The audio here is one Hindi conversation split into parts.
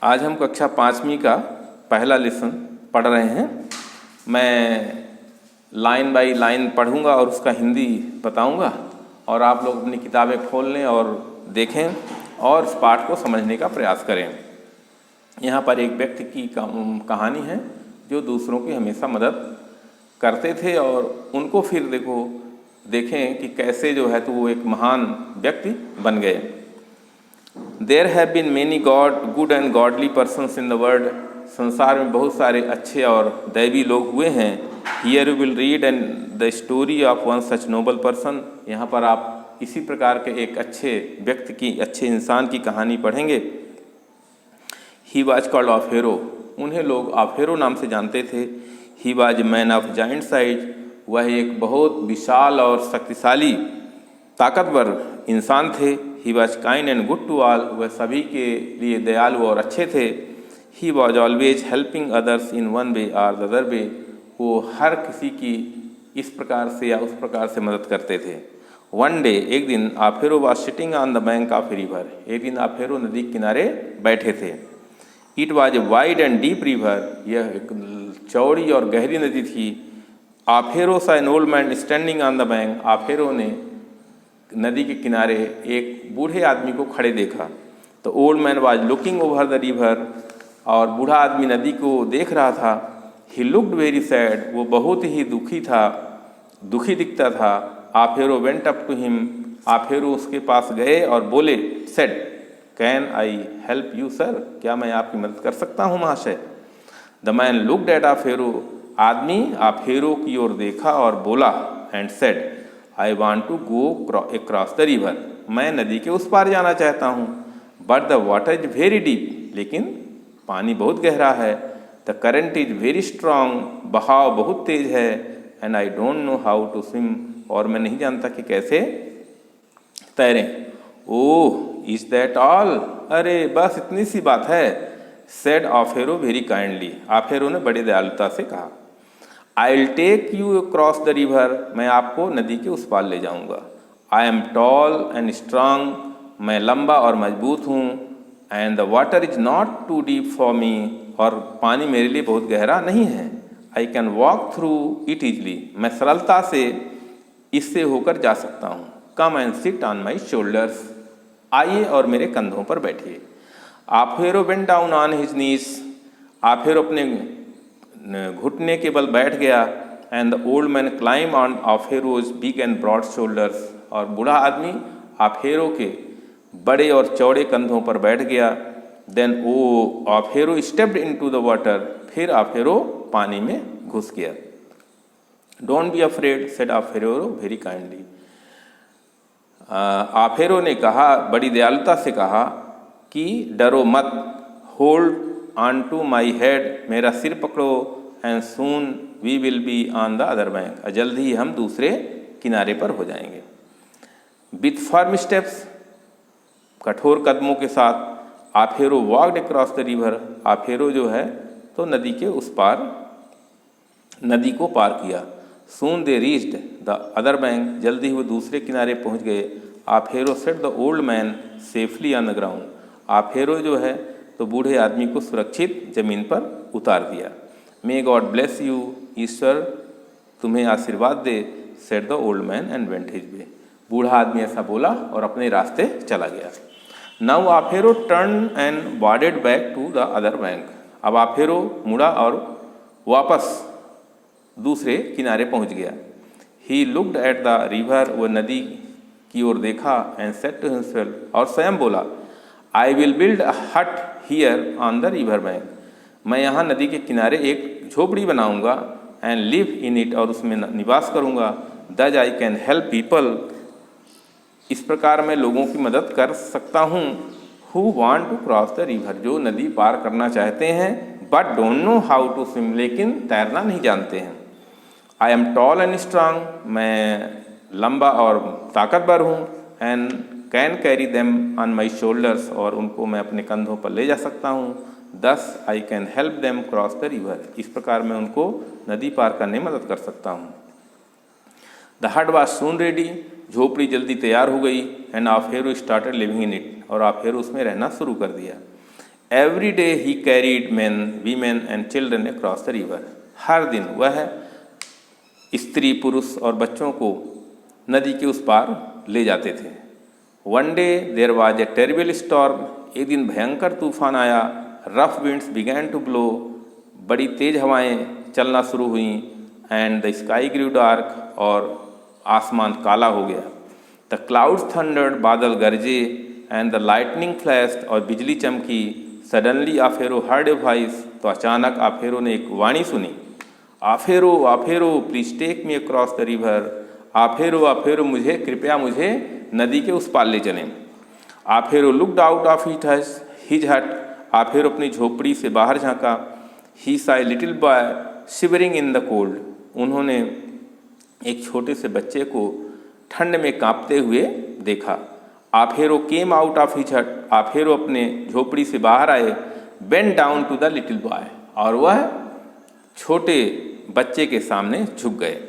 आज हम कक्षा 5वीं का पहला लेसन पढ़ रहे हैं। मैं लाइन बाय लाइन पढ़ूंगा और उसका हिंदी बताऊंगा और आप लोग अपनी किताबें खोल लें और देखें और इस पाठ को समझने का प्रयास करें। यहाँ पर एक व्यक्ति की कहानी है जो दूसरों की हमेशा मदद करते थे और उनको फिर देखें कि कैसे जो है तो वो एक महान व्यक्ति बन गए। There have been many good and godly persons in the world. संसार में बहुत सारे अच्छे और दैवी लोग हुए हैं। Here you will read and the story of one such Nobel person. यहाँ पर आप इसी प्रकार के एक अच्छे व्यक्ति की, अच्छे इंसान की कहानी पढ़ेंगे। He was called Offero. उन्हें लोग ऑफेरो नाम से जानते थे। He was man of giant size. वह एक बहुत विशाल और शक्तिशाली ताकतवर इंसान थे। He was kind and good to all. वह सभी के लिए दयालु और अच्छे थे। He was always helping others in one way और द अदर वे। वो हर किसी की इस प्रकार से या उस प्रकार से मदद करते थे। वन डे, एक दिन, Offero was sitting on the bank of a river. एक दिन ऑफेरो नदी के किनारे बैठे थे। It was a wide and deep river. यह एक चौड़ी और गहरी नदी थी। Offero saw an old man standing on the bank. Offero ने नदी के किनारे एक बूढ़े आदमी को खड़े देखा। तो old man was looking over the river. और बूढ़ा आदमी नदी को देख रहा था। He looked very sad. वो बहुत ही दुखी दिखता था। Offero went up to him. Offero उसके पास गए और बोले, said, can I help you sir? क्या मैं आपकी मदद कर सकता हूँ महाशय? The man looked at Offero. आदमी ऑफेरो की ओर देखा और बोला, and said, I want to go across the river. मैं नदी के उस पार जाना चाहता हूँ। But the water is very deep. लेकिन पानी बहुत गहरा है। The current is very strong. बहाव बहुत तेज है। And I don't know how to swim. और मैं नहीं जानता कि कैसे तैरें। Oh, is that all? अरे बस इतनी सी बात है। Said Offero very kindly. Offero ने बड़ी दयालुता से कहा, I will take you across the river. मैं आपको नदी के उस पार ले जाऊंगा। I am tall and strong. मैं लंबा और मजबूत हूँ। And the water is not too deep for me. और पानी मेरे लिए बहुत गहरा नहीं है। I can walk through it easily. मैं सरलता से इससे होकर जा सकता हूँ। Come and sit on my shoulders. आइए और मेरे कंधों पर बैठिए। Offero went down on his knees. Offero अपने घुटने के बल बैठ गया। And the old man climb on Offero's big and broad shoulders. और बूढ़ा आदमी ऑफेरो के बड़े और चौड़े कंधों पर बैठ गया। Then Offero stepped into the water. फिर ऑफेरो पानी में घुस गया। Don't be afraid, said Offero very kindly. Offero ने कहा, बड़ी दयालुता से कहा कि डरो मत। Hold on to my head. मेरा सिर पकड़ो। And soon we will be on the other bank. जल्द ही हम दूसरे किनारे पर हो जाएंगे। विथ फर्म स्टेप्स, कठोर कदमों के साथ, ऑफेरो वॉक्ड अक्रॉस द रिवर। ऑफेरो जो है तो नदी के उस पार, नदी को पार किया। Soon they reached the other bank. जल्दी ही वो दूसरे किनारे पहुंच गए। Offero set the old man safely on the ground. Offero जो है तो बूढ़े आदमी को सुरक्षित जमीन पर उतार दिया। May God bless you. ईश्वर तुम्हें आशीर्वाद दे, said the old man and went his way. बूढ़ा आदमी ऐसा बोला और अपने रास्ते चला गया। Now Offero turn and waded back to the other bank. अब ऑफेरो मुड़ा और वापस दूसरे किनारे पहुंच गया। He looked at the river. वह नदी की ओर देखा। एंड सेड टू हिमसेल्फ, और स्वयं बोला, आई विल बिल्ड अ हट here on the river bank. मैं यहाँ नदी के किनारे एक झोपड़ी बनाऊंगा। एंड लिव इन इट, और उसमें निवास करूंगा। दज आई कैन हेल्प पीपल। इस प्रकार मैं लोगों की मदद कर सकता हूँ। Who want to cross the river, जो नदी पार करना चाहते हैं but don't know how to swim, लेकिन तैरना नहीं जानते हैं। I am tall and strong. मैं लंबा और ताकतवर हूँ। And can carry them on my shoulders, और उनको मैं अपने कंधों पर ले जा सकता हूँ। दस I can help them cross the river. इस प्रकार मैं उनको नदी पार करने में मदद कर सकता हूँ। द हट वॉज सून रेडी। झोपड़ी जल्दी तैयार हो गई। And Offero started living in it. और ऑफेरो उसमें रहना शुरू कर दिया। Every day he carried men, women and children across the river. हर दिन वह स्त्री, पुरुष और बच्चों को नदी के उस पार ले जाते थे। One day there was a terrible storm, एक दिन भयंकर तूफान आया। Rough winds began to blow, बड़ी तेज हवाएं चलना शुरू हुई। And the sky grew dark, और आसमान काला हो गया। द क्लाउड्स थंडर्ड, बादल गरजे। एंड द लाइटनिंग फ्लैश्ड, और बिजली चमकी। Suddenly Offero heard a voice, तो अचानक आफेरो ने एक वाणी सुनी। Offero Offero please take me across the river, Offero Offero मुझे, कृपया मुझे नदी के उस पार ले चलें। Offero looked out of his hut, Offero अपनी झोपड़ी से बाहर झांका। He saw a little boy shivering in the cold, उन्होंने एक छोटे से बच्चे को ठंड में कांपते हुए देखा। Offero came out of his hut, Offero अपने झोपड़ी से बाहर आए। Bend down to the little boy, और वह छोटे बच्चे के सामने झुक गए।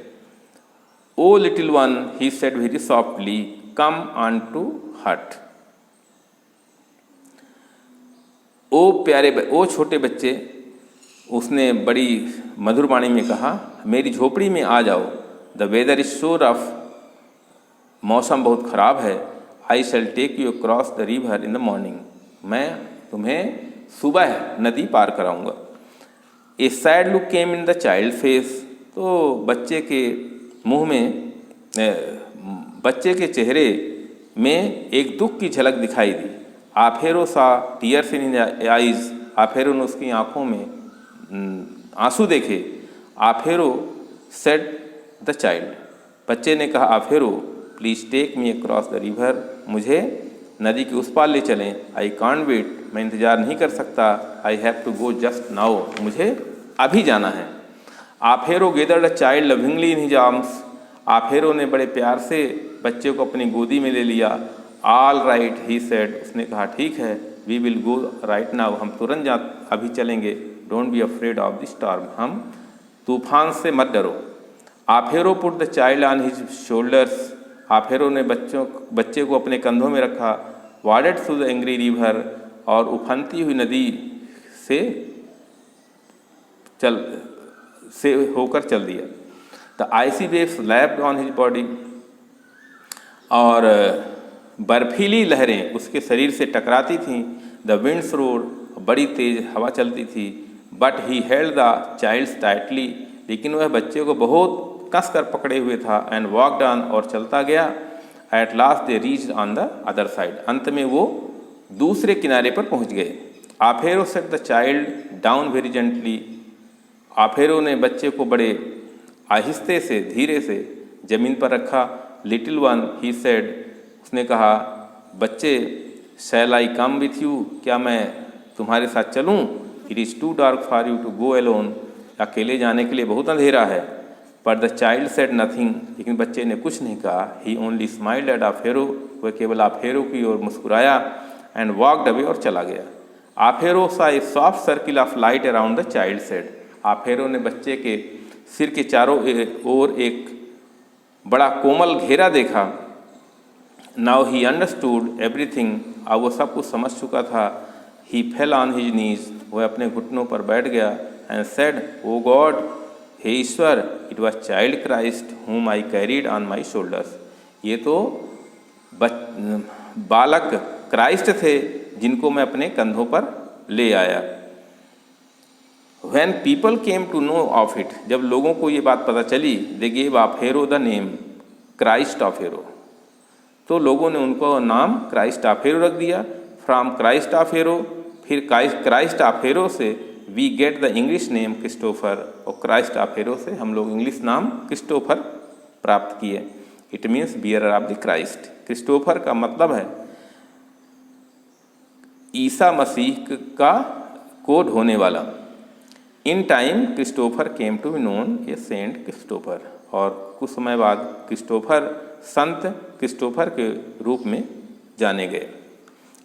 O little one, he said very softly, come on to hut. ओ छोटे बच्चे, उसने बड़ी मधुर वाणी में कहा, मेरी झोपड़ी में आ जाओ। The weather is so rough, मौसम बहुत ख़राब है। I shall take you across the river in the morning, मैं तुम्हें सुबह नदी पार कराऊंगा। A sad look came in the child face, तो बच्चे के मुंह में, बच्चे के चेहरे में एक दुख की झलक दिखाई दी। आफेरो सा टीयर्स इन आइज, आफेरो ने उसकी आंखों में आंसू देखे। आफेरो सेड द चाइल्ड, बच्चे ने कहा, Offero please take me across the river, मुझे नदी के उस पार ले चलें। आई कांट वेट, मैं इंतज़ार नहीं कर सकता। I have to go just now, मुझे अभी जाना है। Offero gathered a child lovingly in his arms, Offero ने बड़े प्यार से बच्चे को अपनी गोदी में ले लिया। ऑल राइट, ही सेड, उसने कहा, ठीक है। We will go right now, हम तुरंत अभी चलेंगे। Don't be afraid of the storm, हम तूफान से मत डरो। Offero put the child on his shoulders, Offero ने बच्चे को अपने कंधों में रखा। Waded through the angry river, और उफनती हुई नदी से होकर चल दिया। The icy waves lapped on his body, और बर्फीली लहरें उसके शरीर से टकराती थीं। द विंड्स रोड, बड़ी तेज हवा चलती थी। But he held the child's tightly, लेकिन वह बच्चे को बहुत कस कर पकड़े हुए था। एंड वॉकड ऑन, और चलता गया। At last they reached on the other side, अंत में वो दूसरे किनारे पर पहुंच गए। Offero set the child down very gently, Offero ने बच्चे को बड़े आहिस्ते से, धीरे से जमीन पर रखा। लिटिल वन, ही सेड, उसने कहा, बच्चे, शैल आई कम विथ यू, क्या मैं तुम्हारे साथ चलूं? It is too dark for you to go alone, अकेले जाने के लिए बहुत अंधेरा है। पर द चाइल्ड सेड नथिंग, लेकिन बच्चे ने कुछ नहीं कहा। ही ओनली स्माइल्ड एट आफेरो, वह केवल आफेरो की ओर मुस्कुराया। एंड वॉकड अवे, और चला गया। Offero saw a soft circle of light around the child said, Offero ने बच्चे के सिर के चारों ओर एक बड़ा कोमल घेरा देखा। नाउ ही अंडरस्टूड एवरीथिंग, अब वो सब कुछ समझ चुका था। He fell on his knees, वह अपने घुटनों पर बैठ गया। एंड सेड, ओ गॉड, हे ईश्वर, it was child Christ whom I carried on my shoulders, ये तो बालक क्राइस्ट थे जिनको मैं अपने कंधों पर ले आया। When people came to know of it, जब लोगों को ये बात पता चली, they gave Offero the name Christ Offero, तो लोगों ने उनको नाम क्राइस्ट आफेरो रख दिया। फ्रॉम क्राइस्ट आफेरो, फिर क्राइस्ट आफेरो से we get the English name Christopher, और क्राइस्ट आफेरो से हम लोग इंग्लिश नाम क्रिस्टोफर प्राप्त किए। It means bearer of the Christ. Christopher का मतलब है ईसा मसीह का को ढोने वाला। In time Christopher came to be known a saint Christopher, और कुछ समय बाद क्रिस्टोफर संत क्रिस्टोफर के रूप में जाने गए।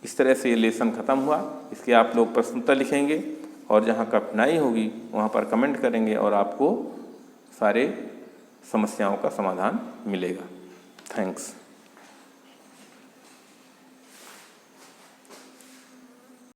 इस तरह से ये लेसन ख़त्म हुआ। इसके आप लोग प्रश्न उत्तर लिखेंगे, और जहाँ कठिनाई होगी वहाँ पर कमेंट करेंगे, और आपको सारे समस्याओं का समाधान मिलेगा। थैंक्स।